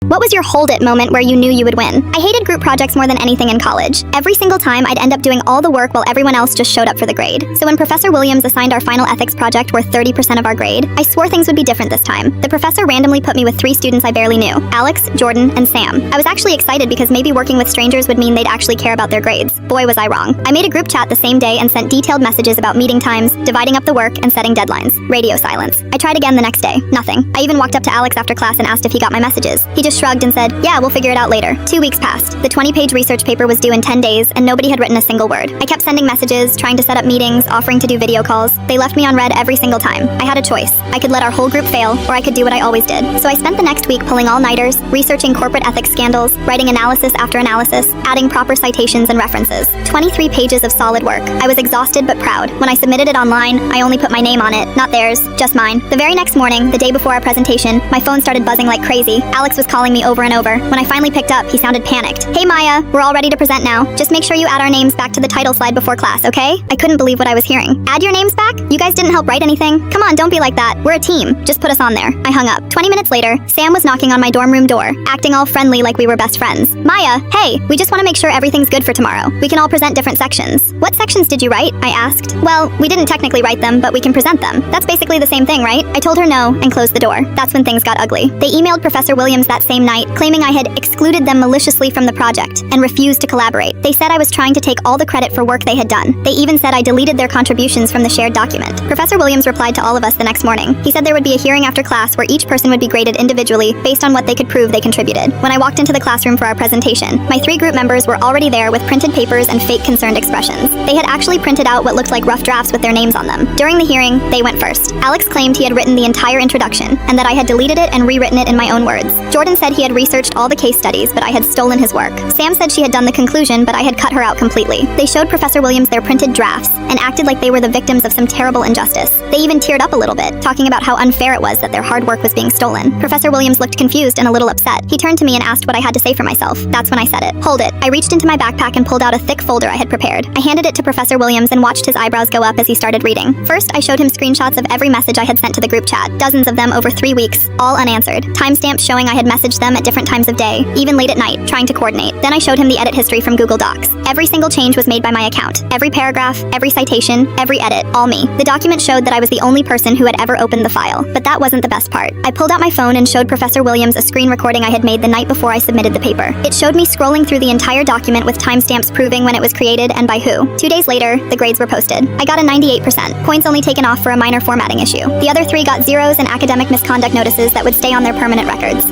What was your hold it moment where you knew you would win? I hated group projects more than anything in college. Every single time, I'd end up doing all the work while everyone else just showed up for the grade. So when Professor Williams assigned our final ethics project worth 30% of our grade, I swore things would be different this time. The professor randomly put me with 3 students I barely knew: Alex, Jordan, and Sam. I was actually excited because maybe working with strangers would mean they'd actually care about their grades. Boy, was I wrong. I made a group chat the same day and sent detailed messages about meeting times, dividing up the work, and setting deadlines. Radio silence. I tried again the next day. Nothing. I even walked up to Alex after class and asked if he got my messages. He just shrugged and said, "Yeah, we'll figure it out later." 2 weeks passed. The 20-page research paper was due in 10 days, and nobody had written a single word. I kept sending messages, trying to set up meetings, offering to do video calls. They left me on red every single time. I had a choice. I could let our whole group fail, or I could do what I always did. So I spent the next week pulling all-nighters, researching corporate ethics scandals, writing analysis after analysis, adding proper citations and references. 23 pages of solid work. I was exhausted but proud. When I submitted it online, I only put my name on it, not theirs, just mine. The very next morning, the day before our presentation, my phone started buzzing like crazy. Alex was calling me over and over. When I finally picked up, he sounded panicked. "Hey Maya, we're all ready to present now. Just make sure you add our names back to the title slide before class, okay?" I couldn't believe what I was hearing. "Add your names back? You guys didn't help write anything? Come on, don't be like that. We're a team. Just put us on there." I hung up. 20 minutes later, Sam was knocking on my dorm room door, acting all friendly like we were best friends. "Maya, hey, we just want to make sure everything's good for tomorrow. We can all present different sections." "What sections did you write?" I asked. "Well, we didn't technically write them, but we can present them. That's basically the same thing, right?" I told her no and closed the door. That's when things got ugly. They emailed Professor Williams that same night, claiming I had excluded them maliciously from the project and refused to collaborate. They said I was trying to take all the credit for work they had done. They even said I deleted their contributions from the shared document. Professor Williams replied to all of us the next morning. He said there would be a hearing after class where each person would be graded individually based on what they could prove they contributed. When I walked into the classroom for our presentation, my 3 group members were already there with printed papers and fake concerned expressions. They had actually printed out what looked like rough drafts with their names on them. During the hearing, they went first. Alex claimed he had written the entire introduction and that I had deleted it and rewritten it in my own words. Jordan said he had researched all the case studies, but I had stolen his work. Sam said she had done the conclusion, but I had cut her out completely. They showed Professor Williams their printed drafts and acted like they were the victims of some terrible injustice. They even teared up a little bit, talking about how unfair it was that their hard work was being stolen. Professor Williams looked confused and a little upset. He turned to me and asked what I had to say for myself. That's when I said it. "Hold it." I reached into my backpack and pulled out a thick folder I had prepared. I handed it to Professor Williams and watched his eyebrows go up as he started reading. First, I showed him screenshots of every message I had sent to the group chat, dozens of them over 3 weeks, all unanswered. Timestamps showing I had messaged them at different times of day, even late at night, trying to coordinate. Then I showed him the edit history from Google Docs. Every single change was made by my account. Every paragraph, every citation, every edit, all me. The document showed that I was the only person who had ever opened the file. But that wasn't the best part. I pulled out my phone and showed Professor Williams a screen recording I had made the night before I submitted the paper. It showed me scrolling through the entire document with timestamps proving when it was created and by who. 2 days later, the grades were posted. I got a 98%, points only taken off for a minor formatting issue. The other 3 got zeros and academic misconduct notices that would stay on their permanent records.